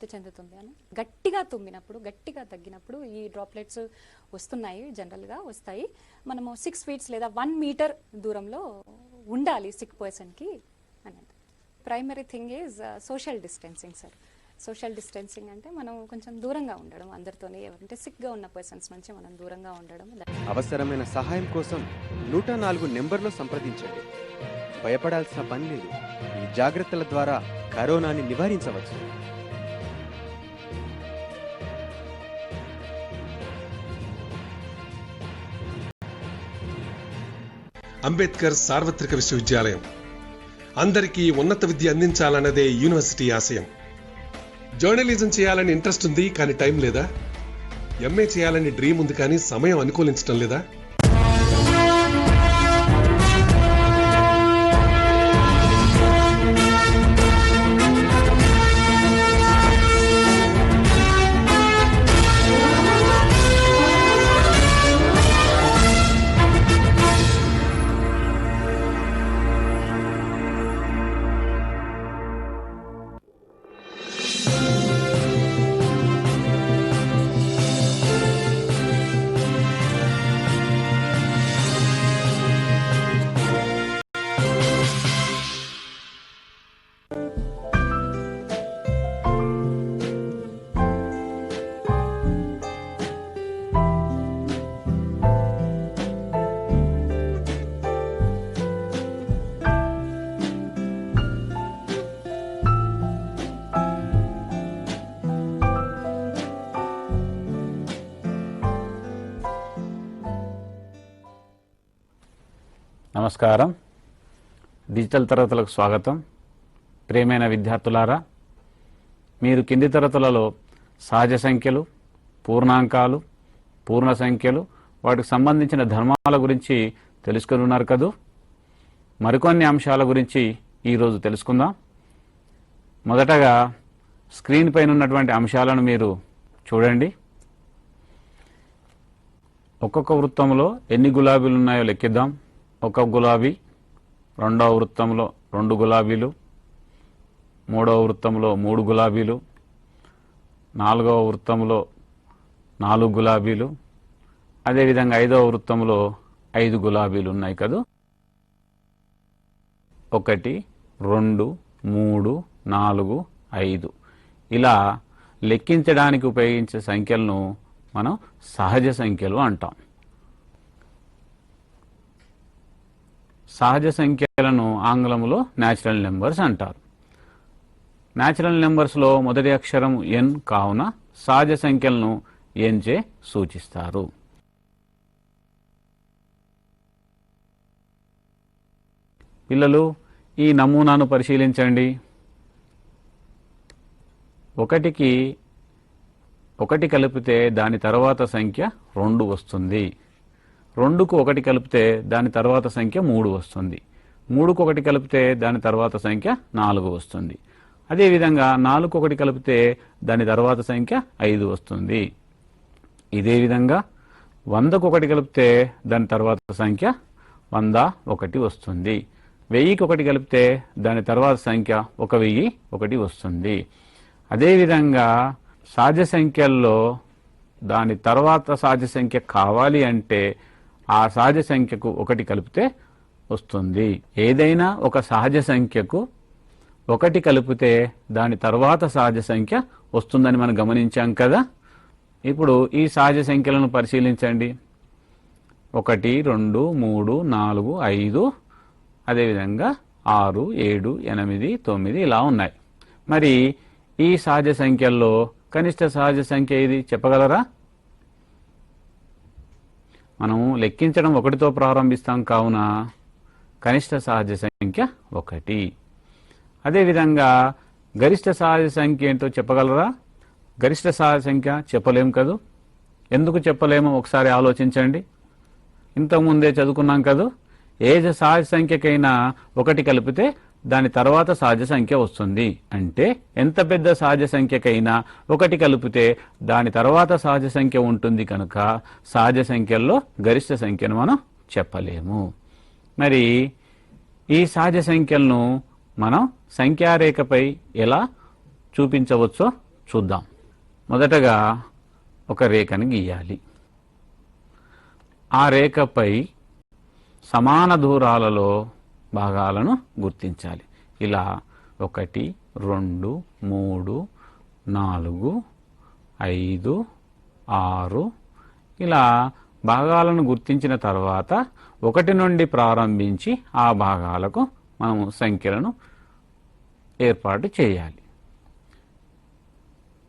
వ్యాప్తి చెందుతుంది అని. గట్టిగా తుమ్మినప్పుడు, గట్టిగా తగ్గినప్పుడు ఈ డ్రాప్లెట్స్ వస్తున్నాయి, జనరల్గా వస్తాయి. మనము 6 feet లేదా 1 meter దూరంలో ఉండాలి సిక్ పర్సన్కి అనేది. Primary thing is social distancing sir. Social distancing అంటే మనం కొంచెం దూరంగా ఉండడం, అందరితోనే ఎవరంటే సిక్గా ఉన్న పర్సన్స్ నుంచి మనం దూరంగా ఉండడం. అవసరమైన సహాయం కోసం 104 నెంబర్లో సంప్రదించండి. భయపడాల్సిన పని లేదు. ఈ జాగ్రత్తల ద్వారా కరోనాని నివారించవచ్చు. అంబేద్కర్ సార్వత్రిక విశ్వవిద్యాలయం అందరికీ ఉన్నత విద్య అందించాలన్నదే యూనివర్సిటీ ఆశయం. జర్నలిజం చేయాలని ఇంట్రెస్ట్ ఉంది కానీ టైం లేదా? ఎంఏ చేయాలని డ్రీమ్ ఉంది కానీ సమయం అనుకూలించడం లేదా? నమస్కారం. డిజిటల్ తరగతులకు స్వాగతం. ప్రియమైన విద్యార్థులారా, మీరు కింది తరగతులలో సహజ సంఖ్యలు, పూర్ణాంకాలు, పూర్ణ సంఖ్యలు, వాటికి సంబంధించిన ధర్మాల గురించి తెలుసుకుని ఉన్నారు కదూ. మరికొన్ని అంశాల గురించి ఈరోజు తెలుసుకుందాం. మొదటగా స్క్రీన్ పైన ఉన్నటువంటి అంశాలను మీరు చూడండి. ఒక్కొక్క వృత్తంలో ఎన్ని గులాబీలు ఉన్నాయో లెక్కిద్దాం. ఒక గులాబీ, రెండవ వృత్తంలో 2 గులాబీలు, మూడవ వృత్తంలో 3 గులాబీలు, 4వ వృత్తంలో 4 గులాబీలు, అదేవిధంగా 5వ వృత్తంలో 5 గులాబీలు ఉన్నాయి కదూ. 1, 2, 3, 4, 5 ఇలా లెక్కించడానికి ఉపయోగించే సంఖ్యలను మనం సహజ సంఖ్యలు అంటాం. సహజ సంఖ్యలను ఆంగ్లంలో న్యాచురల్ నెంబర్స్ అంటారు. న్యాచురల్ నెంబర్స్లో మొదటి అక్షరం ఎన్ కావున సహజ సంఖ్యలను ఎన్ చే సూచిస్తారు. పిల్లలు, ఈ నమూనాను పరిశీలించండి. 1కి 1 కలిపితే దాని తర్వాత సంఖ్య 2 వస్తుంది. 2కు 1 కలిపితే దాని తర్వాత సంఖ్య 3 వస్తుంది. 3కు 1 కలిపితే దాని తర్వాత సంఖ్య 4 వస్తుంది. అదేవిధంగా 4కు 1 కలిపితే దాని తర్వాత సంఖ్య 5 వస్తుంది. ఇదే విధంగా 100కు 1 కలిపితే దాని తర్వాత సంఖ్య 101 వస్తుంది. 1000కి 1 కలిపితే దాని తర్వాత సంఖ్య 1001 వస్తుంది. అదేవిధంగా సహజ సంఖ్యల్లో దాని తర్వాత సహజ సంఖ్య కావాలి అంటే ఆ సహజ సంఖ్యకు 1 కలిపితే వస్తుంది. ఏదైనా ఒక సహజ సంఖ్యకు 1 కలిపితే దాని తర్వాత సహజ సంఖ్య వస్తుందని మనం గమనించాం కదా. ఇప్పుడు ఈ సహజ సంఖ్యలను పరిశీలించండి. 1, 2, 3, 4, 5, అదేవిధంగా 6, 7, 8, 9 ఇలా ఉన్నాయి. మరి ఈ సహజ సంఖ్యల్లో కనిష్ట సహజ సంఖ్య ఇది చెప్పగలరా? మనం లెక్కించడం 1తో ప్రారంభిస్తాం కావున కనిష్ట సహజ సంఖ్య 1. అదేవిధంగా గరిష్ట సహజ సంఖ్య ఏంటో చెప్పగలరా? గరిష్ట సహజ సంఖ్య చెప్పలేం కదూ. ఎందుకు చెప్పలేమో ఒకసారి ఆలోచించండి. ఇంతకుముందే చదువుకున్నాం కదూ. ఏ సహజ సంఖ్యకైనా 1 కలిపితే దాని తర్వాత సహజ సంఖ్య వస్తుంది. అంటే ఎంత పెద్ద సహజ సంఖ్యకైనా 1 కలిపితే దాని తర్వాత సహజ సంఖ్య ఉంటుంది కనుక సహజ సంఖ్యల్లో గరిష్ట సంఖ్యను మనం చెప్పలేము. మరి ఈ సహజ సంఖ్యలను మనం సంఖ్యారేఖపై ఎలా చూపించవచ్చో చూద్దాం. మొదటగా ఒక రేఖను గీయాలి. ఆ రేఖపై సమాన దూరాలలో భాగాలను గుర్తించాలి. ఇలా 1, 2, 3, 4, 5, 6 ఇలా భాగాలను గుర్తించిన తర్వాత 1 నుండి ప్రారంభించి ఆ భాగాలకు మనము సంఖ్యలను ఏర్పాటు చేయాలి.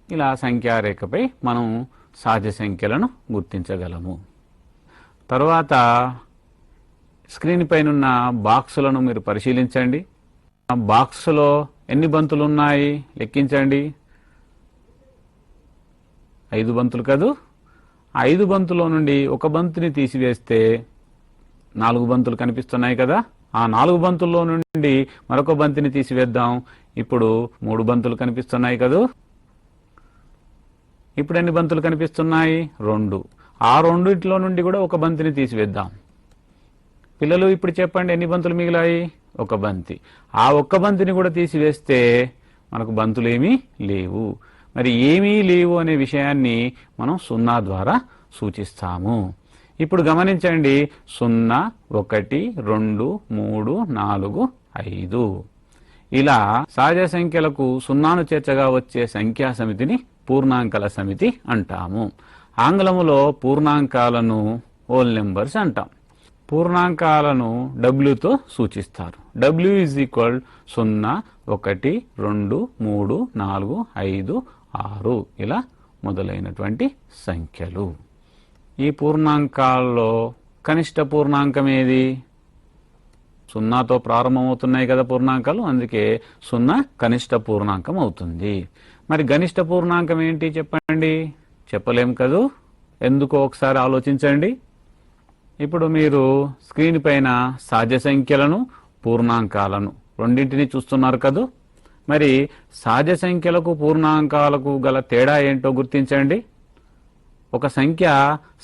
ఇలా సంఖ్యారేఖపై మనం సహజ సంఖ్యలను గుర్తించగలము. తర్వాత స్క్రీన్ పైన బాక్సులను మీరు పరిశీలించండి. ఆ బాక్సులో ఎన్ని బంతులు ఉన్నాయి లెక్కించండి. 5 బంతులు కదూ. 5 బంతులో నుండి ఒక బంతిని తీసివేస్తే 4 బంతులు కనిపిస్తున్నాయి కదా. ఆ 4 బంతుల్లో నుండి మరొక బంతిని తీసివేద్దాం. ఇప్పుడు 3 బంతులు కనిపిస్తున్నాయి కదూ. ఇప్పుడు ఎన్ని బంతులు కనిపిస్తున్నాయి? 2. ఆ రెండిట్లో నుండి కూడా ఒక బంతిని తీసివేద్దాం. పిల్లలు ఇప్పుడు చెప్పండి, ఎన్ని బంతులు మిగిలాయి? 1 బంతి. ఆ 1 బంతిని కూడా తీసివేస్తే మనకు బంతులు ఏమీ లేవు. మరి ఏమీ లేవు అనే విషయాన్ని మనం 0 ద్వారా సూచిస్తాము. ఇప్పుడు గమనించండి, 0, 1, 2, 3, 4, 5 ఇలా సహజ సంఖ్యలకు 0ను చేర్చగా వచ్చే సంఖ్యా సమితిని పూర్ణాంకాల సమితి అంటాము. ఆంగ్లములో పూర్ణాంకాలను హోల్ నెంబర్స్ అంటాం. పూర్ణాంకాలను డబ్ల్యూతో సూచిస్తారు. డబ్ల్యూ ఈజ్ ఈక్వల్ 0, 1, 2, 3, 4, 5, 6 ఇలా మొదలైనటువంటి సంఖ్యలు. ఈ పూర్ణాంకాల్లో కనిష్ట పూర్ణాంకం ఏది? 0తో ప్రారంభమవుతున్నాయి కదా పూర్ణాంకాలు, అందుకే 0 కనిష్ట పూర్ణాంకం అవుతుంది. మరి గనిష్ట పూర్ణాంకం ఏంటి చెప్పండి? చెప్పలేం కదూ. ఎందుకో ఒకసారి ఆలోచించండి. ఇప్పుడు మీరు స్క్రీన్ పైన సహజ సంఖ్యలను పూర్ణాంకాలను రెండింటినీ చూస్తున్నారు కదూ. మరి సహజ సంఖ్యలకు పూర్ణాంకాలకు గల తేడా ఏంటో గుర్తించండి. ఒక సంఖ్య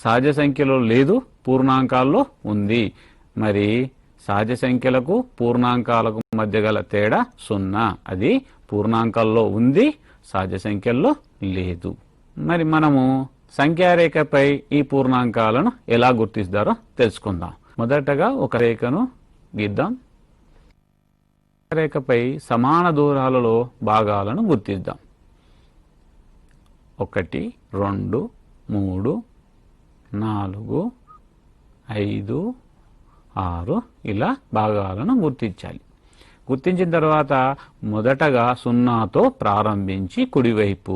సహజ సంఖ్యలో లేదు, పూర్ణాంకాల్లో ఉంది. మరి సహజ సంఖ్యలకు పూర్ణాంకాలకు మధ్య గల తేడా 0. అది పూర్ణాంకాల్లో ఉంది, సహజ సంఖ్యల్లో లేదు. మరి మనము సంఖ్యారేఖపై ఈ పూర్ణాంకాలను ఎలా గుర్తిస్తారో తెలుసుకుందాం. మొదటగా ఒక రేఖను గీద్దాం. రేఖపై సమాన దూరాలలో భాగాలను గుర్తిద్దాం. 1, 2, 3, 4, 5, 6 ఇలా భాగాలను గుర్తించాలి. గుర్తించిన తర్వాత మొదటగా 0తో ప్రారంభించి కుడివైపు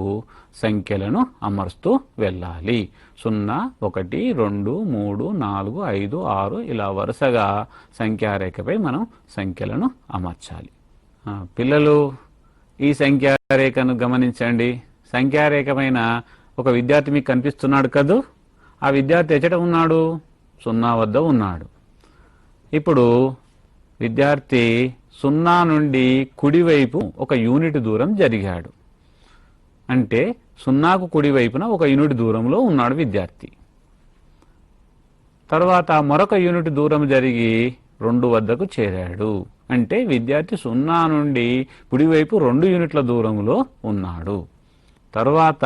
సంఖ్యలను అమర్స్తూ వెళ్ళాలి. 0, 1, 2, 3, 4, 5, 6 ఇలా వరుసగా సంఖ్యారేఖపై మనం సంఖ్యలను అమర్చాలి. పిల్లలు ఈ సంఖ్యారేఖను గమనించండి. సంఖ్యారేఖ పైన ఒక విద్యార్థి మీకు కనిపిస్తున్నాడు కదూ. ఆ విద్యార్థి ఎచ్చట ఉన్నాడు? 0 వద్ద ఉన్నాడు. ఇప్పుడు విద్యార్థి 0 నుండి కుడివైపు 1 యూనిట్ దూరం జరిగాడు. అంటే 0కు కుడివైపున 1 యూనిట్ దూరంలో ఉన్నాడు విద్యార్థి. తర్వాత మరొక యూనిట్ దూరం జరిగి 2 వద్దకు చేరాడు. అంటే విద్యార్థి 0 నుండి కుడివైపు 2 యూనిట్ల దూరంలో ఉన్నాడు. తర్వాత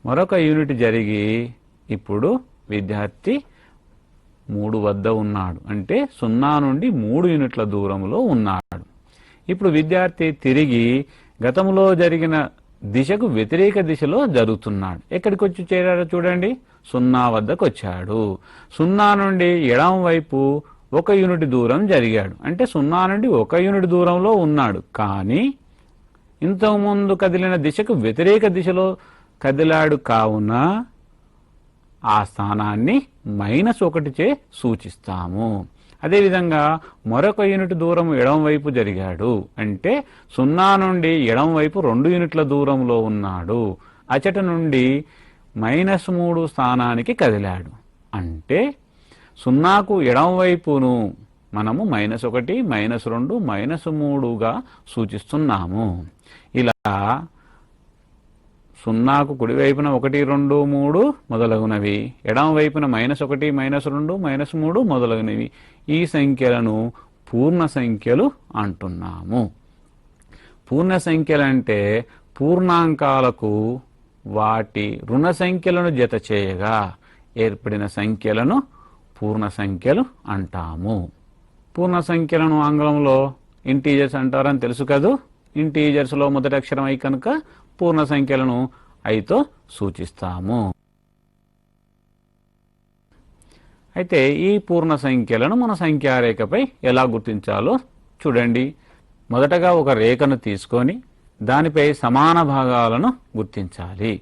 మరొక యూనిట్ జరిగి ఇప్పుడు విద్యార్థి 3 వద్ద ఉన్నాడు. అంటే 0 నుండి 3 యూనిట్ల దూరంలో ఉన్నాడు. ఇప్పుడు విద్యార్థి తిరిగి గతంలో జరిగిన దిశకు వ్యతిరేక దిశలో జరుగుతున్నాడు. ఎక్కడికి వచ్చి చేరాడో చూడండి, 0 వద్దకు వచ్చాడు. 0 నుండి ఎడమ వైపు 1 యూనిట్ దూరం జరిగాడు. అంటే 0 నుండి 1 యూనిట్ దూరంలో ఉన్నాడు. కానీ ఇంతకుముందు కదిలిన దిశకు వ్యతిరేక దిశలో కదిలాడు. కావున ఆ స్థానాన్ని -1 చే సూచిస్తాము. అదేవిధంగా మరొక యూనిట్ దూరం ఎడమ వైపు జరిగాడు. అంటే 0 నుండి ఎడమ వైపు 2 యూనిట్ల దూరంలో ఉన్నాడు. అచట నుండి -3 స్థానానికి కదిలాడు. అంటే 0కు ఎడమ వైపును మనము -1, -2, -3గా సూచిస్తున్నాము. ఇలా 0కు కుడివైపున 1, 2, 3 మొదలగునవి, ఎడమ వైపున -1, -2, -3 మొదలగునవి. ఈ సంఖ్యలను పూర్ణ సంఖ్యలు అంటున్నాము. పూర్ణ సంఖ్యలంటే పూర్ణాంకాలకు వాటి రుణ సంఖ్యలను జత చేయగా ఏర్పడిన సంఖ్యలను పూర్ణ సంఖ్యలు అంటాము. పూర్ణ సంఖ్యలను ఆంగ్లంలో ఇంటీజర్స్ అంటారని తెలుసు కదూ. ఇంటీజర్స్ లో మొదటి అక్షరం ఐ కనుక పూర్ణ సంఖ్యలను ఐతో సూచిస్తాము. అయితే ఈ పూర్ణ సంఖ్యలను మన సంఖ్యారేఖపై ఎలా గుర్తించాలో చూడండి. మొదటగా ఒక రేఖను తీసుకొని దానిపై సమాన భాగాలను గుర్తించాలి.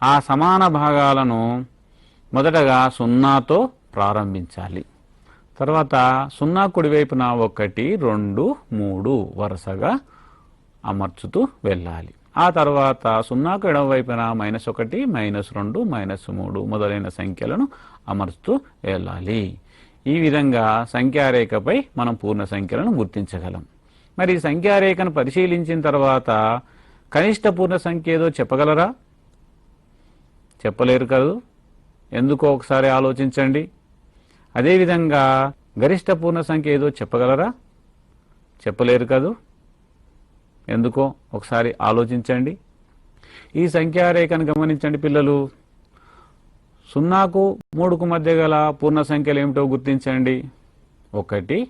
ఆ సమాన భాగాలను మొదటగా 0తో ప్రారంభించాలి. తర్వాత 0 కుడివైపున 1, 2, 3 వరుసగా అమర్చుతూ వెళ్ళాలి. ఆ తర్వాత 0కు ఎడమ వైపున -1, -2, -3 మొదలైన సంఖ్యలను అమర్చుతూ వెళ్ళాలి. ఈ విధంగా సంఖ్యారేఖపై మనం పూర్ణ సంఖ్యలను గుర్తించగలం. మరి సంఖ్యారేఖను పరిశీలించిన తర్వాత కనిష్ట పూర్ణ సంఖ్య ఏదో చెప్పగలరా? చెప్పలేరు కదూ. ఎందుకో ఒకసారి ఆలోచించండి. అదేవిధంగా గరిష్ట పూర్ణ సంఖ్య ఏదో చెప్పగలరా? చెప్పలేరు కదూ. ఎందుకో ఒకసారి ఆలోచించండి. ఈ సంఖ్యారేఖను గమనించండి పిల్లలు. 0కు 3కు మధ్య గల పూర్ణ సంఖ్యలు ఏమిటో గుర్తించండి. 1,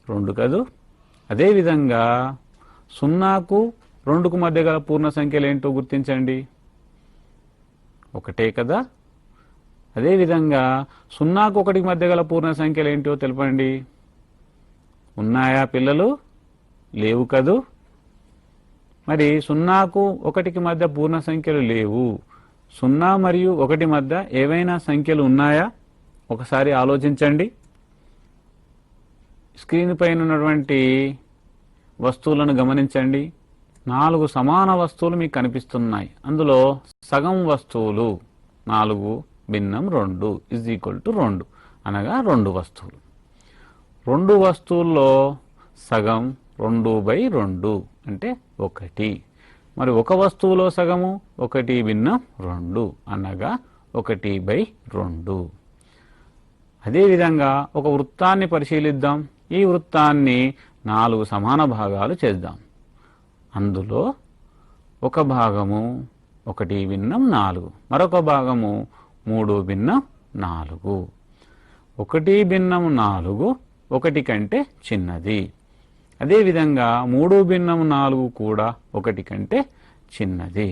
2 కదూ. అదేవిధంగా 0కు 2కు మధ్య గల పూర్ణ సంఖ్యలు ఏంటో గుర్తించండి. 1 కదా. అదేవిధంగా 0కు 1కి మధ్య గల పూర్ణ సంఖ్యలు ఏంటో తెలపండి. ఉన్నాయా పిల్లలు? లేవు కదూ. మరి 0కు 1కి మధ్య పూర్ణ సంఖ్యలు లేవు. 0 మరియు 1 మధ్య ఏవైనా సంఖ్యలు ఉన్నాయా? ఒకసారి ఆలోచించండి. స్క్రీన్ పైన ఉన్నటువంటి వస్తువులను గమనించండి. 4 సమాన వస్తువులు మీకు కనిపిస్తున్నాయి. అందులో సగం వస్తువులు 4 భిన్నం 2 = 2 అనగా 2 వస్తువులు. 2 వస్తువుల్లో సగం 2/2 అంటే 1. మరి ఒక వస్తువులో సగము 1 భిన్నం 2 అనగా 1/2. అదేవిధంగా ఒక వృత్తాన్ని పరిశీలిద్దాం. ఈ వృత్తాన్ని 4 సమాన భాగాలు చేద్దాం. అందులో ఒక భాగము 1 భిన్నం 4, మరొక భాగము 3 భిన్నం 4. 1 భిన్నం 4 1 కంటే చిన్నది. అదేవిధంగా 3 భిన్నం 4 కూడా 1 కంటే చిన్నది.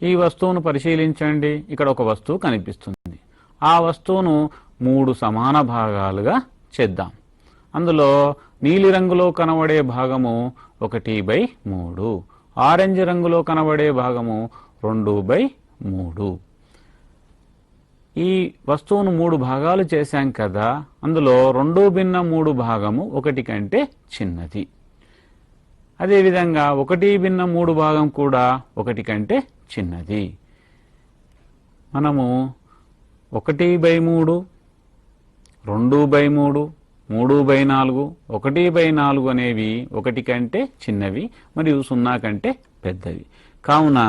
ఈ వస్తువును పరిశీలించండి. ఇక్కడ ఒక వస్తువు కనిపిస్తుంది. ఆ వస్తువును 3 సమాన భాగాలుగా చేద్దాం. అందులో నీలి రంగులో కనబడే భాగము 1/3, ఆరెంజ్ రంగులో కనబడే భాగము 2/3. ఈ వస్తువును 3 భాగాలు చేశాం కదా. అందులో 2 భిన్నం 3 భాగము 1 కంటే చిన్నది. అదేవిధంగా 1 భిన్నం 3 భాగం కూడా 1 కంటే చిన్నది. మనము 1/3, 2/3, 3/4, 1/4 అనేవి 1 కంటే చిన్నవి మరియు 0 కంటే పెద్దవి. కావున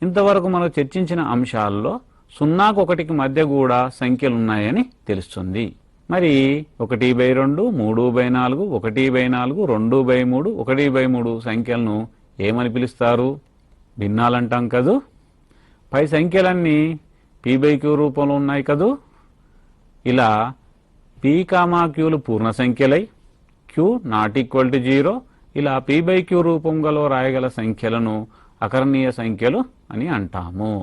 ఇంతవరకు మనం చర్చించిన అంశాల్లో 0కు 1కి మధ్య కూడా సంఖ్యలున్నాయని తెలుస్తుంది. మరి 1/2, 3/4, 1/4, 2/3, 1/3 సంఖ్యలను ఏమని పిలుస్తారు? భిన్నాలంటాం కదూ. పై సంఖ్యలన్నీ p/q రూపంలో ఉన్నాయి కదూ. ఇలా p, qలు పూర్ణ సంఖ్యలై q ≠ 0 ఇలా p/q రూపంలో రాయగల సంఖ్యలను అకర్ణీయ సంఖ్యలు అని అంటాము.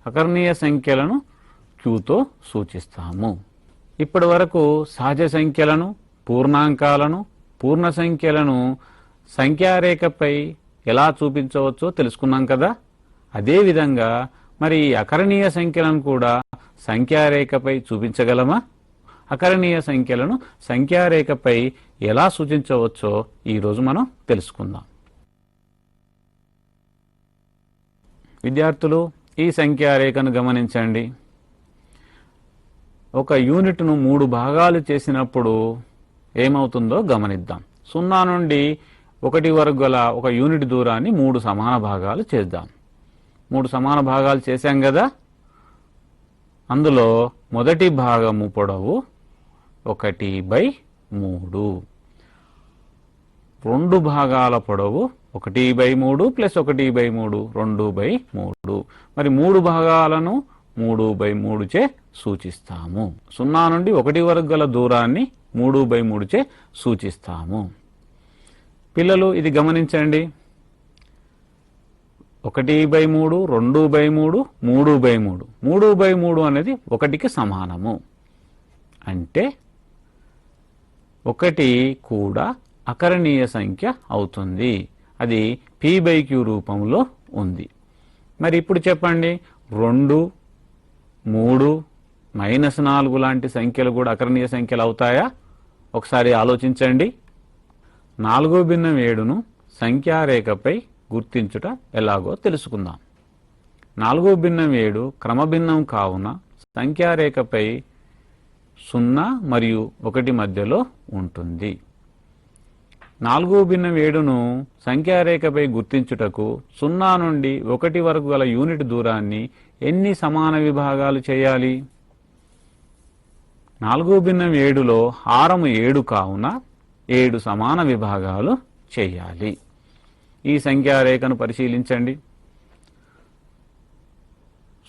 అకర్ణీయ సంఖ్యలను qతో సూచిస్తాము. ఇప్పటి వరకు సహజ సంఖ్యలను, పూర్ణాంకాలను, పూర్ణ సంఖ్యలను సంఖ్యారేఖపై ఎలా చూపించవచ్చో తెలుసుకున్నాం కదా. అదేవిధంగా మరి అకర్ణీయ సంఖ్యలను కూడా సంఖ్యారేఖపై చూపించగలమా? అకర్ణీయ సంఖ్యలను సంఖ్యారేఖపై ఎలా సూచించవచ్చో ఈరోజు మనం తెలుసుకుందాం. విద్యార్థులు, ఈ సంఖ్యారేఖను గమనించండి. ఒక యూనిట్ను 3 భాగాలు చేసినప్పుడు ఏమవుతుందో గమనిద్దాం. 0 నుండి 1 వరకు గల ఒక యూనిట్ దూరాన్ని 3 సమాన భాగాలు చేద్దాం. 3 సమాన భాగాలు చేశాం కదా. అందులో మొదటి భాగము పొడవు 1/3, 2 భాగాల పొడవు 1/3 ప్లస్ 1/3 2/3. మరి 3 భాగాలను 3/3 చే సూచిస్తాము. 0 నుండి 1 వరకు గల దూరాన్ని 3/3 చే సూచిస్తాము. పిల్లలు ఇది గమనించండి. 1/3, 2/3, 3/3. 3/3 అనేది 1కి సమానము. అంటే 1 కూడా అకరణీయ సంఖ్య అవుతుంది. అది p/q రూపంలో ఉంది. మరి ఇప్పుడు చెప్పండి, 2, 3, -4 లాంటి సంఖ్యలు కూడా అకరణీయ సంఖ్యలు అవుతాయా? ఒకసారి ఆలోచించండి. 4/7ను సంఖ్యారేఖపై గుర్తించుట ఎలాగో తెలుసుకుందాం. 4/7 క్రమభిన్నం కావున సంఖ్యారేఖపై 0 మరియు 1 మధ్యలో ఉంటుంది. 4/7ను సంఖ్యారేఖపై గుర్తించుటకు 0 నుండి 1 వరకు గల యూనిట్ దూరాన్ని ఎన్ని సమాన విభాగాలు చేయాలి? 4/7లో హారము 7 కావున 7 సమాన విభాగాలు చేయాలి. ఈ సంఖ్యారేఖను పరిశీలించండి.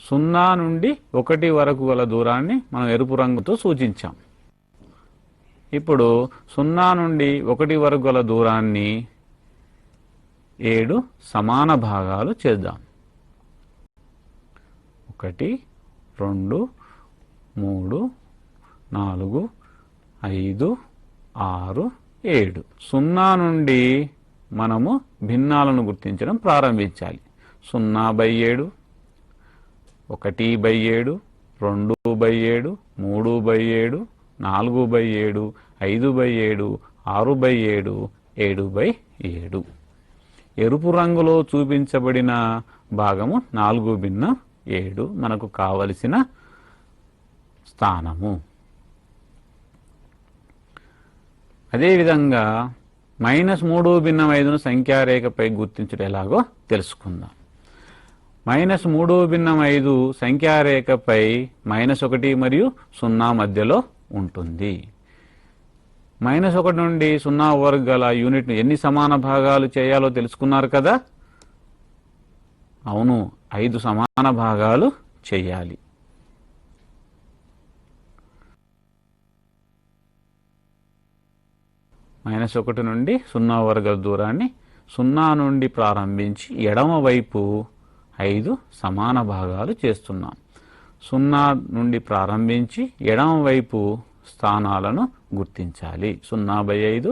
0 నుండి 1 వరకు గల దూరాన్ని మనం ఎరుపు రంగుతో సూచించాం. ఇప్పుడు 0 నుండి 1 వరకు గల దూరాన్ని 7 సమాన భాగాలు చేద్దాం. 1, 2, 3, 4, 5, 6, 7. 0 నుండి మనము భిన్నాలను గుర్తించడం ప్రారంభించాలి. 0/7, 1/7, 2/7, 3/7, 4/7, 5/7, 6/7, 7/7. ఎరుపు రంగులో చూపించబడిన భాగము 4/7 మనకు కావలసిన స్థానము. అదేవిధంగా -3/5ను సంఖ్యారేఖపై గుర్తించడం ఎలాగో తెలుసుకుందాం. -3/5 సంఖ్యారేఖపై -1 మరియు 0 మధ్యలో ఉంటుంది. -1 నుండి 0 వరకు గల యూనిట్ను ఎన్ని సమాన భాగాలు చేయాలో తెలుసుకున్నారు కదా? అవును, 5 సమాన భాగాలు చేయాలి. -1 నుండి 0 వరకు గల దూరాన్ని 0 నుండి ప్రారంభించి ఎడమ వైపు 5 సమాన భాగాలు చేస్తున్నాం. 0 నుండి ప్రారంభించి ఎడమ వైపు స్థానాలను గుర్తించాలి. 0/5,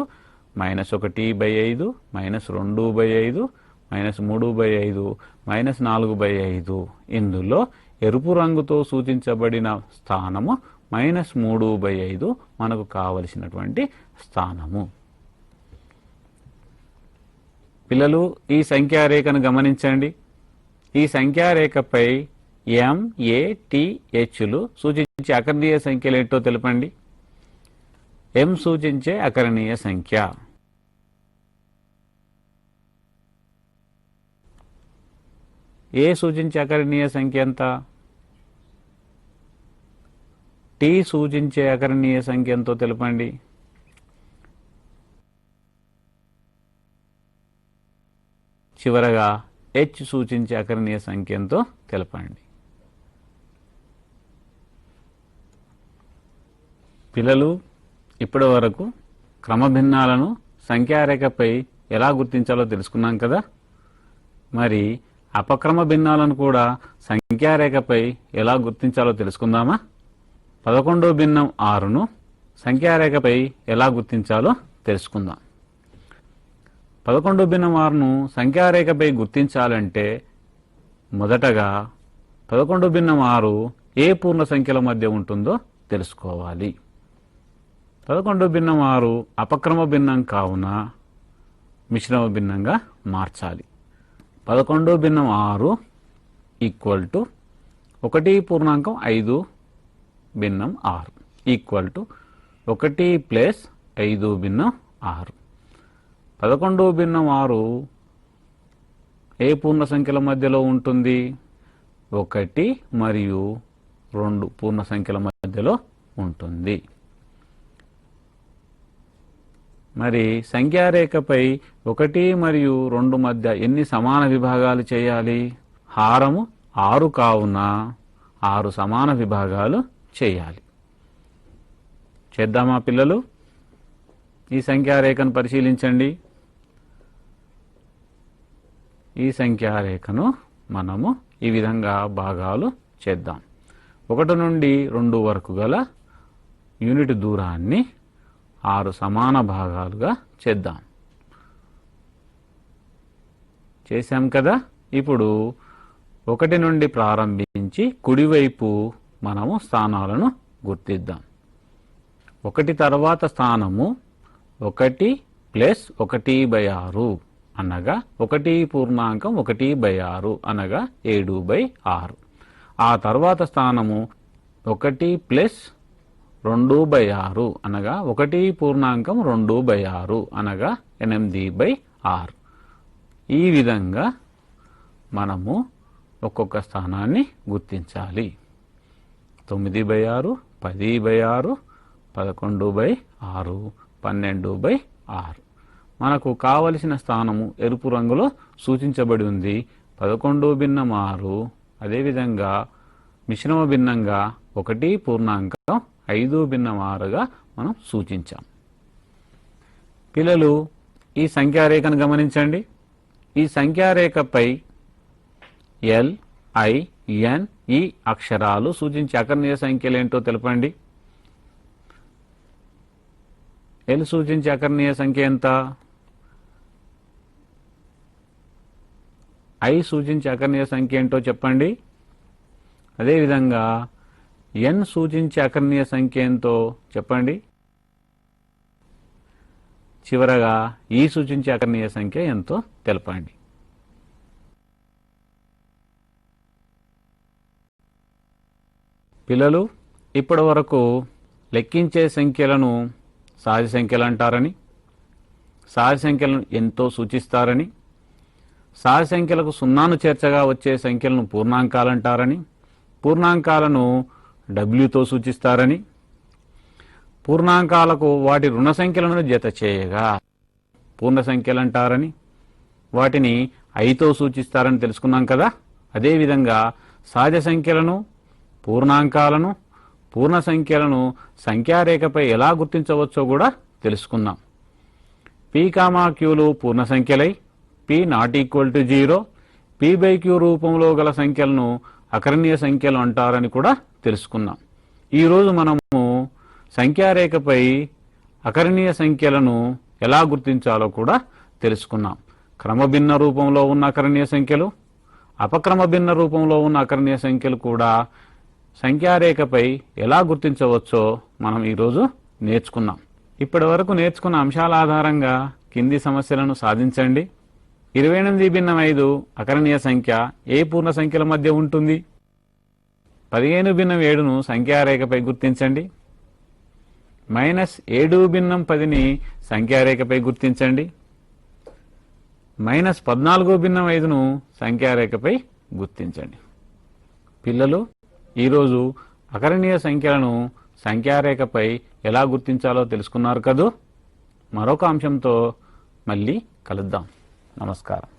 -1/5, -2/5, -3/5, -4/5. ఇందులో ఎరుపు రంగుతో సూచించబడిన స్థానము -3/5 మనకు కావలసినటువంటి స్థానము. పిల్లలు, ఈ సంఖ్యారేఖను గమనించండి. ఈ సంఖ్యారేఖపై M, A, T, Hలు సూచించే అకరణీయ సంఖ్యలు ఏంటో తెలపండి. M సూచించే అకరణీయ సంఖ్య. A సూచించే అకరణీయ సంఖ్య ఎంత? T సూచించే అకరణీయ సంఖ్య ఎంతో తెలపండి. చివరగా H సూచించే అకరణీయ సంఖ్య ఎంతో తెలపండి. పిల్లలు, ఇప్పటి వరకు క్రమభిన్నాలను సంఖ్యారేఖపై ఎలా గుర్తించాలో తెలుసుకున్నాం కదా? మరి అపక్రమ భిన్నాలను కూడా సంఖ్యారేఖపై ఎలా గుర్తించాలో తెలుసుకుందామా? 11/6ను సంఖ్యారేఖపై ఎలా గుర్తించాలో తెలుసుకుందాం. 11/6ను సంఖ్యారేఖపై గుర్తించాలంటే మొదటగా 11/6 ఏ పూర్ణ సంఖ్యల మధ్య ఉంటుందో తెలుసుకోవాలి. 11/6 అపక్రమ భిన్నం కావున మిశ్రమ భిన్నంగా మార్చాలి. 11/6 = 1.5/6 = 1 + 5/6. 11/6 ఏ పూర్ణ సంఖ్యల మధ్యలో ఉంటుంది? 1 మరియు 2 పూర్ణ సంఖ్యల మధ్యలో ఉంటుంది. మరి సంఖ్యారేఖపై 1 మరియు 2 మధ్య ఎన్ని సమాన విభాగాలు చేయాలి? హారము 6 కావున 6 సమాన విభాగాలు చేయాలి. చేద్దామా పిల్లలు? ఈ సంఖ్యారేఖను పరిశీలించండి. ఈ సంఖ్యారేఖను మనము ఈ విధంగా భాగాలు చేద్దాం. 1 నుండి 2 వరకు గల యూనిట్ దూరాన్ని 6 సమాన భాగాలుగా చేద్దాం. చేశాం కదా? ఇప్పుడు 1 నుండి ప్రారంభించి కుడివైపు మనము స్థానాలను గుర్తిద్దాం. 1 తర్వాత స్థానము 1 ప్లస్ 1/6 అనగా 1.1/6 అనగా 7/6. ఆ తర్వాత స్థానము 1 ప్లస్ 2/6 అనగా 1.2/6 అనగా 8/6. ఈ విధంగా మనము ఒక్కొక్క స్థానాన్ని గుర్తించాలి. 9/6, 10/6, 11/6, 12/6. మనకు కావలసిన స్థానము ఎరుపు రంగులో సూచించబడి ఉంది. 11/6. అదేవిధంగా మిశ్రమ భిన్నంగా 1.5/6గా మనం సూచించాం. పిల్లలు, ఈ సంఖ్యారేఖను గమనించండి. ఈ సంఖ్యారేఖపై L, I, N, E అక్షరాలు సూచించే అకర్ణీయ సంఖ్యలు ఏంటో తెలపండి. L సూచించే అకర్ణీయ సంఖ్య ఎంత? I సూచించే అకర్ణీయ సంఖ్య ఏంటో చెప్పండి. అదేవిధంగా N సూచించే అకర్ణీయ సంఖ్య ఎంతో చెప్పండి. చివరగా E సూచించే అకర్ణీయ సంఖ్య ఎంతో తెలపండి. పిల్లలు, ఇప్పటి వరకు లెక్కించే సంఖ్యలను సహజ సంఖ్యలు అంటారని, సహజ సంఖ్యలను ఎంతో సూచిస్తారని, సహజ సంఖ్యలకు 0ను చేర్చగా వచ్చే సంఖ్యలను పూర్ణాంకాలంటారని, పూర్ణాంకాలను W తో సూచిస్తారని, పూర్ణాంకాలకు వాటి రుణ సంఖ్యలను జత చేయగా పూర్ణ సంఖ్యలంటారని, వాటిని I తో సూచిస్తారని తెలుసుకున్నాం కదా. అదేవిధంగా సహజ సంఖ్యలను, పూర్ణాంకాలను, పూర్ణ సంఖ్యలను సంఖ్యారేఖపై ఎలా గుర్తించవచ్చో కూడా తెలుసుకున్నాం. P, Qలు పూర్ణ సంఖ్యలై P ≠ 0, P/Q రూపంలో గల సంఖ్యలను అకర్ణీయ సంఖ్యలు అంటారని కూడా తెలుసుకున్నాం. ఈరోజు మనము సంఖ్యారేఖపై అకర్ణీయ సంఖ్యలను ఎలా గుర్తించాలో కూడా తెలుసుకున్నాం. క్రమభిన్న రూపంలో ఉన్న అకర్ణీయ సంఖ్యలు, అపక్రమ భిన్న రూపంలో ఉన్న అకర్ణీయ సంఖ్యలు కూడా సంఖ్యారేఖపై ఎలా గుర్తించవచ్చో మనం ఈరోజు నేర్చుకున్నాం. ఇప్పటి వరకు నేర్చుకున్న అంశాల ఆధారంగా కింది సమస్యలను సాధించండి. 28/5 అకర్ణీయ సంఖ్య ఏ పూర్ణ సంఖ్యల మధ్య ఉంటుంది? 15/7ను సంఖ్యారేఖపై గుర్తించండి. -7/10ని సంఖ్యారేఖపై గుర్తించండి. -14/5ను సంఖ్యారేఖపై గుర్తించండి. పిల్లలు, ఈరోజు అకర్ణీయ సంఖ్యలను సంఖ్యారేఖపై ఎలా గుర్తించాలో తెలుసుకున్నారు కదూ. మరొక అంశంతో మళ్ళీ కలుద్దాం. నమస్కారం.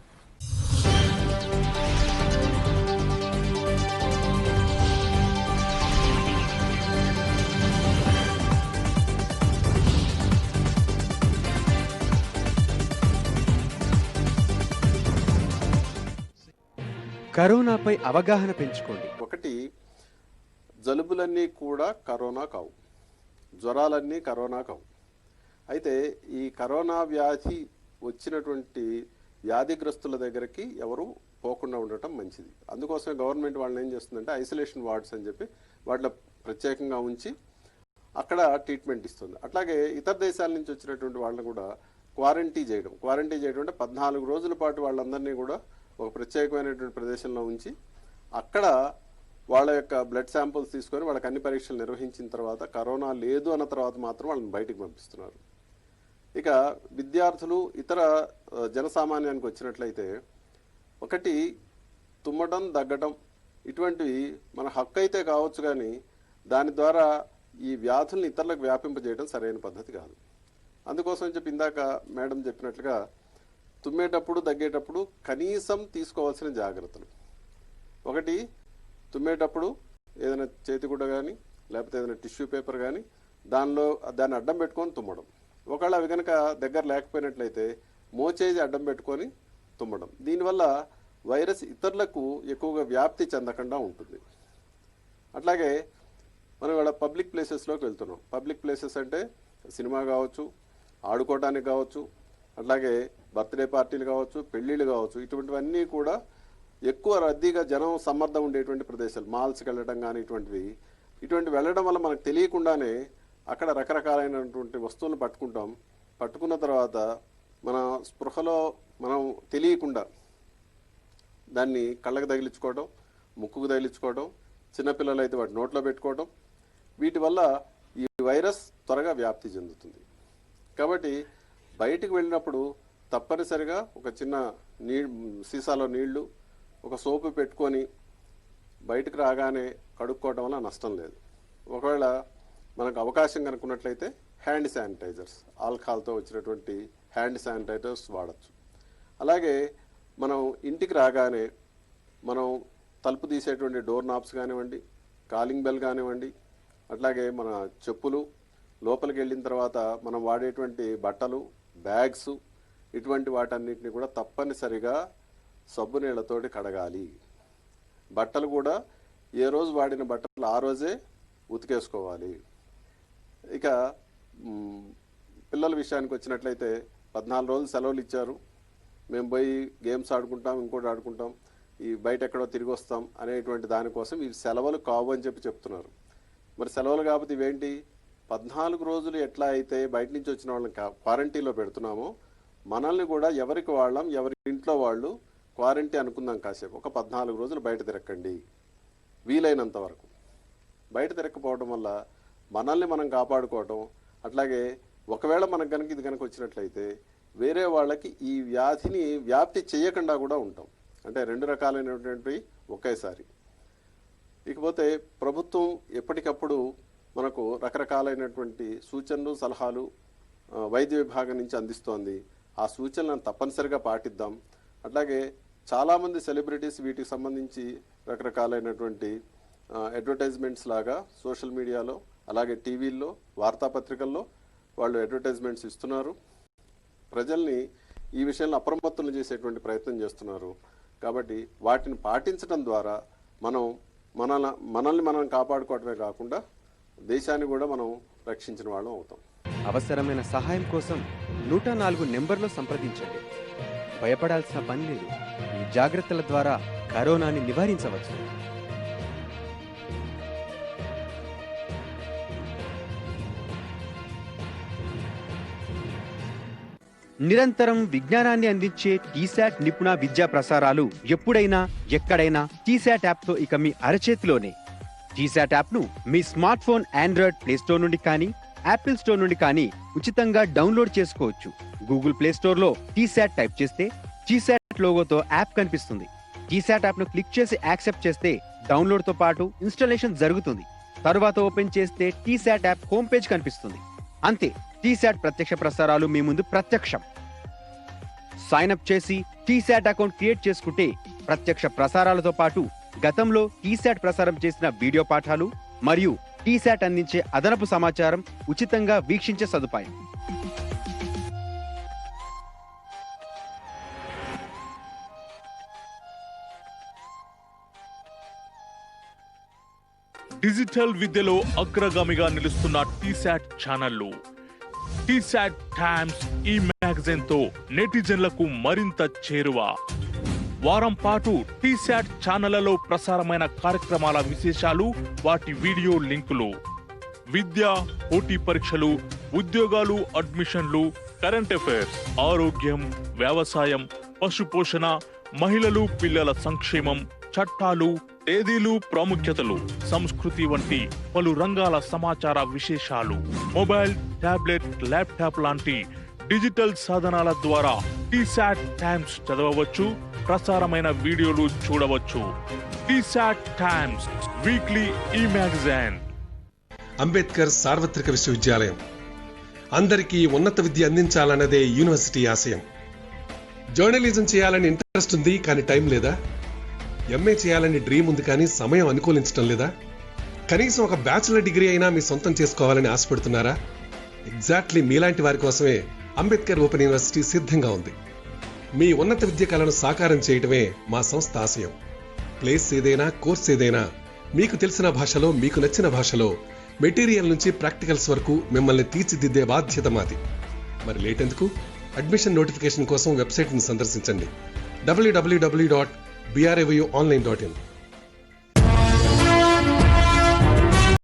కరోనాపై అవగాహన పెంచుకోండి. ఒకటి, జలుబులన్నీ కూడా కరోనా కావు, జ్వరాలన్నీ కరోనా కావు. అయితే ఈ కరోనా వ్యాధి వచ్చినటువంటి వ్యాధిగ్రస్తుల దగ్గరికి ఎవరు పోకుండా ఉండటం మంచిది. అందుకోసమే గవర్నమెంట్ వాళ్ళని ఏం చేస్తుందంటే ఐసోలేషన్ వార్డ్స్ అని చెప్పి వాటిలో ప్రత్యేకంగా ఉంచి అక్కడ ట్రీట్మెంట్ ఇస్తుంది. అట్లాగే ఇతర దేశాల నుంచి వచ్చినటువంటి వాళ్ళని కూడా క్వారంటైన్ చేయడం అంటే 14 రోజుల పాటు వాళ్ళందరినీ కూడా ఒక ప్రత్యేకమైనటువంటి ప్రదేశంలో ఉంచి అక్కడ వాళ్ళ యొక్క బ్లడ్ శాంపుల్స్ తీసుకొని వాళ్ళకి అన్ని పరీక్షలు నిర్వహించిన తర్వాత కరోనా లేదు అన్న తర్వాత మాత్రం వాళ్ళని బయటికి పంపిస్తున్నారు. ఇక విద్యార్థులు, ఇతర జనసామాన్యానికి వచ్చినట్లయితే ఒకటి, తుమ్మడం, దగ్గడం ఇటువంటివి మన హక్కు అయితే కావచ్చు, కానీ దాని ద్వారా ఈ వ్యాధుల్ని ఇతరులకు వ్యాపింపజేయడం సరైన పద్ధతి కాదు. అందుకోసం అని చెప్పి ఇందాక మేడం చెప్పినట్లుగా తుమ్మేటప్పుడు దగ్గేటప్పుడు కనీసం తీసుకోవాల్సిన జాగ్రత్తలు, ఒకటి తుమ్మేటప్పుడు ఏదైనా చేతిగుడ్డ కానీ లేకపోతే ఏదైనా టిష్యూ పేపర్ కానీ దాన్ని అడ్డం పెట్టుకొని తుమ్మడం. ఒకవేళ అవి కనుక దగ్గర లేకపోయినట్లయితే మోచేది అడ్డం పెట్టుకొని తుమ్మడం. దీనివల్ల వైరస్ ఇతరులకు ఎక్కువగా వ్యాప్తి చెందకుండా ఉంటుంది. అట్లాగే మనం ఇవాళ పబ్లిక్ ప్లేసెస్లోకి వెళ్తున్నాం. పబ్లిక్ ప్లేసెస్ అంటే సినిమా కావచ్చు, ఆడుకోవడానికి కావచ్చు, అట్లాగే బర్త్డే పార్టీలు కావచ్చు, పెళ్ళిళ్ళు కావచ్చు, ఇటువంటివన్నీ కూడా ఎక్కువ రద్దీగా జనం సమ్మర్దం ఉండేటువంటి ప్రదేశాలు, మాల్స్కి వెళ్ళడం కానీ ఇటువంటి వెళ్ళడం వల్ల మనకు తెలియకుండానే అక్కడ రకరకాలైనటువంటి వస్తువులను పట్టుకున్న తర్వాత మన స్పృహలో మనం తెలియకుండా దాన్ని కళ్ళకు తగిలించుకోవడం, ముక్కుకు తగిలించుకోవడం, చిన్నపిల్లలు అయితే వాటి నోట్లో పెట్టుకోవడం, వీటి వల్ల ఈ వైరస్ త్వరగా వ్యాప్తి చెందుతుంది. కాబట్టి బయటికి వెళ్ళినప్పుడు తప్పనిసరిగా ఒక చిన్న సీసాలో నీళ్లు, ఒక సోపు పెట్టుకొని బయటకు రాగానే కడుక్కోవడం వల్ల నష్టం లేదు. ఒకవేళ మనకు అవకాశం కనుక్కున్నట్లయితే హ్యాండ్ శానిటైజర్స్, ఆల్కహాల్తో వచ్చినటువంటి హ్యాండ్ శానిటైజర్స్ వాడచ్చు. అలాగే మనం ఇంటికి రాగానే మనం తలుపు తీసేటువంటి డోర్ నాబ్స్ కానివ్వండి, కాలింగ్ బెల్ కానివ్వండి, అట్లాగే మన చెప్పులు, లోపలికి వెళ్ళిన తర్వాత మనం వాడేటువంటి బట్టలు, బ్యాగ్స్, ఇటువంటి వాటన్నిటిని కూడా తప్పనిసరిగా సబ్బు నీళ్లతోటి కడగాలి. బట్టలు కూడా ఏ రోజు వాడిన బట్టలు ఆ రోజే ఉతికేసుకోవాలి. ఇక పిల్లల విషయానికి వచ్చినట్లయితే 14 రోజులు సెలవులు ఇచ్చారు, మేము పోయి గేమ్స్ ఆడుకుంటాం, ఇంకోటి ఆడుకుంటాం, ఈ బయట ఎక్కడో తిరిగి వస్తాం అనేటువంటి దానికోసం ఇవి సెలవులు కావు అని చెప్తున్నారు. మరి సెలవులు కాబట్టి ఇవేంటి? 14 రోజులు ఎట్లా అయితే బయట నుంచి వచ్చిన వాళ్ళని క్వారంటైన్లో పెడుతున్నామో మనల్ని కూడా ఎవరికి వాళ్ళం, ఎవరి ఇంట్లో వాళ్ళు క్వారంటైన్ అనుకుందాం. కాసేపు ఒక 14 రోజులు బయట తిరగండి, వీలైనంత వరకు. బయట తిరగకపోవడం వల్ల మనల్ని మనం కాపాడుకోవటం, అట్లాగే ఒకవేళ మనకు కనుక ఇది కనుక వచ్చినట్లయితే వేరే వాళ్ళకి ఈ వ్యాధిని వ్యాప్తి చేయకుండా కూడా ఉంటాం. అంటే 2 రకాలైనటువంటి ఒకేసారి. ఇకపోతే ప్రభుత్వం ఎప్పటికప్పుడు మనకు రకరకాలైనటువంటి సూచనలు, సలహాలు వైద్య విభాగం నుంచి అందిస్తోంది. ఆ సూచనలను తప్పనిసరిగా పాటిద్దాం. అట్లాగే చాలామంది సెలబ్రిటీస్ వీటికి సంబంధించి రకరకాలైనటువంటి అడ్వర్టైజ్మెంట్స్ లాగా సోషల్ మీడియాలో, అలాగే టీవీల్లో, వార్తాపత్రికల్లో వాళ్ళు అడ్వర్టైజ్మెంట్స్ ఇస్తున్నారు. ప్రజల్ని ఈ విషయంలో అప్రమత్తులు చేసేటువంటి ప్రయత్నం చేస్తున్నారు. కాబట్టి వాటిని పాటించడం ద్వారా మనల్ని మనం కాపాడుకోవడమే కాకుండా దేశాన్ని కూడా మనం రక్షించిన వాళ్ళం అవుతాం. అవసరమైన సహాయం కోసం 104 నెంబర్లో సంప్రదించండి. భయపడాల్సిన పని లేదు. ఈ జాగ్రత్తల ద్వారా కరోనాని నివారించవచ్చు. నిరంతరం విజ్ఞానాన్ని అందించే టీశాట్ నిపుణ విద్యా ప్రసారాలు ఎప్పుడైనా ఎక్కడైనా టీశాట్ యాప్తో ఇక మీ అరచేతిలోనే. టీశాట్ యాప్ను మీ smart phone Android play store నుండి కానీ యాపిల్ స్టోర్ నుండి కానీ ఉచితంగా డౌన్లోడ్ చేసుకోవచ్చు. గూగుల్ ప్లే స్టోర్ లో టీశాట్ టైప్ చేస్తే టీశాట్ లోగోతో యాప్ కనిపిస్తుంది. టీశాట్ యాప్ ను క్లిక్ చేసి యాక్సెప్ట్ చేస్తే డౌన్లోడ్ తో పాటు ఇన్స్టాలేషన్ జరుగుతుంది. తరువాత ఓపెన్ చేస్తే టీశాట్ యాప్ హోమ్ పేజ్ కనిపిస్తుంది. అంతే, టీశాట్ ప్రత్యక్ష ప్రసారాలు మీ ముందు ప్రత్యక్షం. సైన్ అప్ చేసి టీశాట్ అకౌంట్ క్రియేట్ చేసుకుంటే ప్రత్యక్ష ప్రసారాలతో పాటు గతంలో టీశాట్ ప్రసారం చేసిన వీడియో పాఠాలు మరియు టీశాట్ అందించే అదనపు సమాచారం ఉచితంగా వీక్షించే సదుపాయం. డిజిటల్ విద్యలో అగ్రగామిగా నిలుస్తున్న టీశాట్ ఛానళ్లు టీశాట్ టైమ్స్ ఈ మ్యాగజైన్ తో నెటిజన్లకు మరింత చేరువ. వారం పాటు టీశాట్ ఛానళ్లలో ప్రసారమైన కార్యక్రమాల విశేషాలు, వాటి వీడియో లింకులు, విద్య, పోటీ పరీక్షలు, ఉద్యోగాలు, అడ్మిషన్లు, కరెంట్ అఫైర్స్, ఆరోగ్యం, వ్యవసాయం, పశుపోషణ, మహిళలు, పిల్లల సంక్షేమం, చట్టాలు, తేదీలు, ప్రాముఖ్యతలు, సంస్కృతి వంటి పలు రంగాల సమాచార విశేషాలు మొబైల్, టాబ్లెట్, ల్యాప్టాప్ లాంటి డిజిటల్ సాధనాల ద్వారా టీశాట్ టైమ్స్ చదవవచ్చు, ప్రసారమైన వీడియోలు చూడవచ్చు. టీశాట్ టైమ్స్ వీక్లీ ఈ మ్యాగజైన్. అంబేద్కర్ సార్వత్రిక విశ్వవిద్యాలయం అందరికీ ఉన్నత విద్య అందించాలన్నదే యూనివర్సిటీ ఆశయం. జర్నలిజం చేయాలని ఇంట్రెస్ట్ ఉంది కానీ టైం లేదా? ఎంఏ చేయాలని డ్రీమ్ ఉంది కానీ సమయం అనుకూలించడం లేదా? కనీసం ఒక బ్యాచిలర్ డిగ్రీ అయినా మీ సొంతం చేసుకోవాలని ఆశపడుతున్నారా? ఎగ్జాక్ట్లీ మీలాంటి వారి కోసమే అంబేద్కర్ ఓపెన్ యూనివర్సిటీ సిద్ధంగా ఉంది. మీ ఉన్నత విద్య కలను సాకారం చేయటమే మా సంస్థ ఆశయం. ప్లేస్ ఏదైనా, కోర్స్ ఏదైనా మీకు తెలిసిన భాషలో, మీకు నచ్చిన భాషలో, మెటీరియల్ నుంచి ప్రాక్టికల్స్ వరకు మిమ్మల్ని తీర్చిదిద్దే బాధ్యత మాది. మరి లేట్ ఎందుకు? అడ్మిషన్ నోటిఫికేషన్ కోసం వెబ్సైట్ని సందర్శించండి www.bravuonline.in.